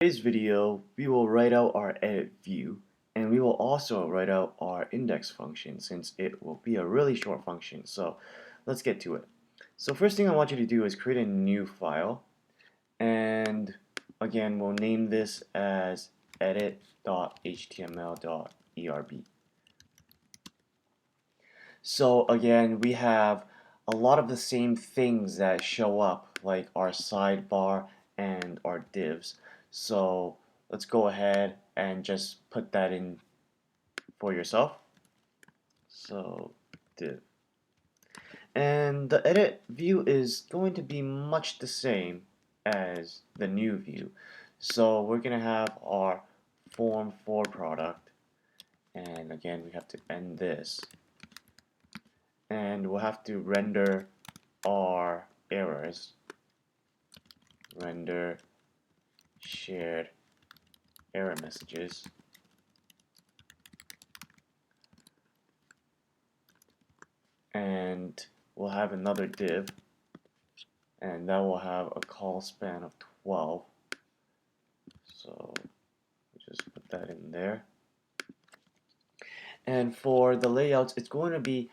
today's video, we will write out our edit view, and we will also write out our index function since it will be a really short function. So let's get to it. So first thing I want you to do is create a new file, and again we'll name this as edit.html.erb. So again, we have a lot of the same things that show up, like our sidebar and our divs. So let's go ahead and just put that in for yourself. So div. And the edit view is going to be much the same as the new view. So we're going to have our form for product, and again we have to end this, and we'll have to render our errors, render shared error messages, and we'll have another div, and that will have a call span of 12. So just put that in there. And for the layouts, it's going to be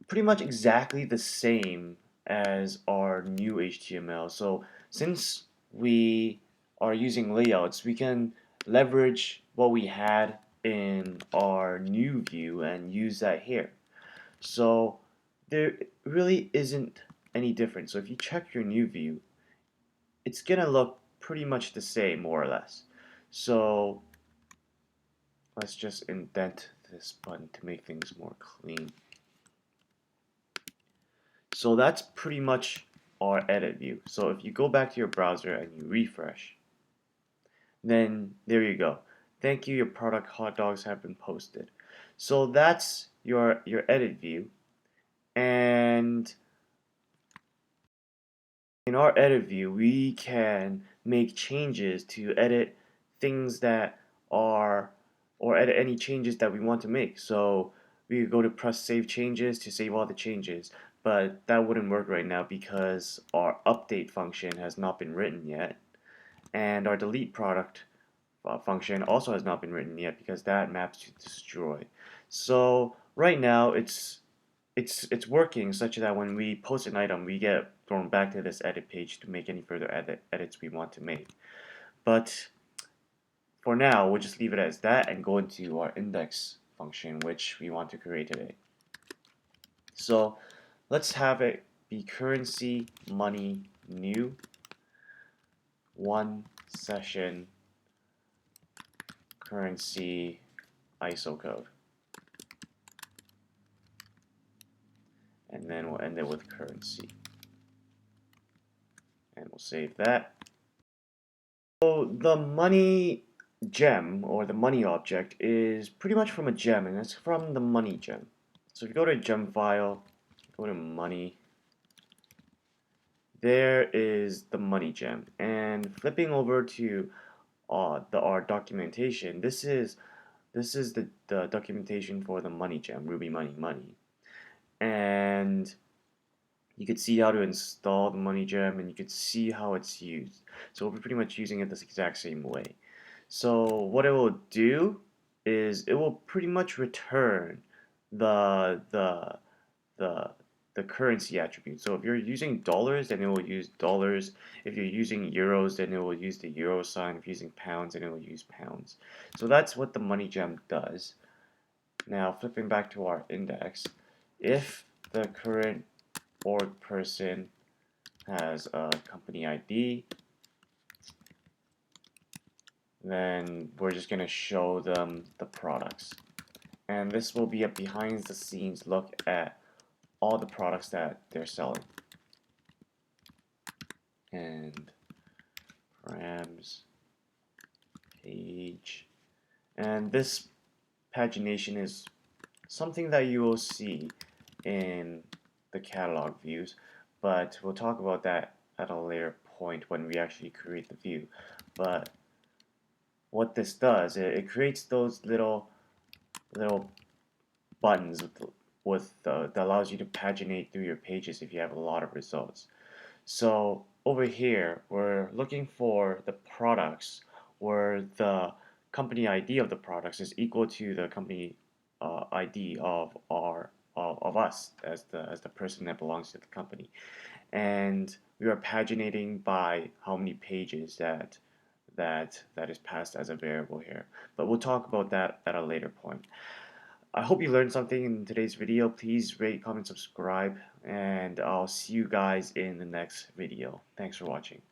pretty much exactly the same as our new HTML. So since we are using layouts, we can leverage what we had in our new view and use that here. So there really isn't any difference. So if you check your new view, it's gonna look pretty much the same, more or less. So let's just indent this button to make things more clean. So that's pretty much our edit view. So if you go back to your browser and you refresh, then there you go. Thank you, your product hot dogs have been posted. So that's your edit view. And in our edit view, we can make changes to edit things that are, or edit any changes that we want to make. So we could go to press save changes to save all the changes, but that wouldn't work right now because our update function has not been written yet, and our delete product function also has not been written yet because that maps to destroy. So right now it's working such that when we post an item, we get thrown back to this edit page to make any further edits we want to make. But for now, we'll just leave it as that and go into our index function, which we want to create today. So let's have it be currency money new one session currency ISO code. And then we'll end it with currency. And we'll save that. So the money gem, or the money object, is pretty much from a gem, and it's from the money gem. So if you go to gem file, go to money, there is the money gem. And flipping over to our documentation, this is the documentation for the money gem, Ruby Money Money. And you could see how to install the money gem, and you could see how it's used. So we're pretty much using it this exact same way. So what it will do is it will pretty much return the currency attribute. So if you're using dollars, then it will use dollars. If you're using euros, then it will use the euro sign. If you're using pounds, then it will use pounds. So that's what the money gem does. Now flipping back to our index, if the current org person has a company ID, then we're just going to show them the products. And this will be a behind the scenes look at all the products that they're selling. And params page. And this pagination is something that you will see in the catalog views, but we'll talk about that at a later point when we actually create the view. But what this does, it creates those little buttons that allows you to paginate through your pages if you have a lot of results. So over here, we're looking for the products where the company ID of the products is equal to the company ID of of us as the person that belongs to the company, and we are paginating by how many pages that is passed as a variable here. But we'll talk about that at a later point. I hope you learned something in today's video. Please rate, comment, subscribe, and I'll see you guys in the next video. Thanks for watching.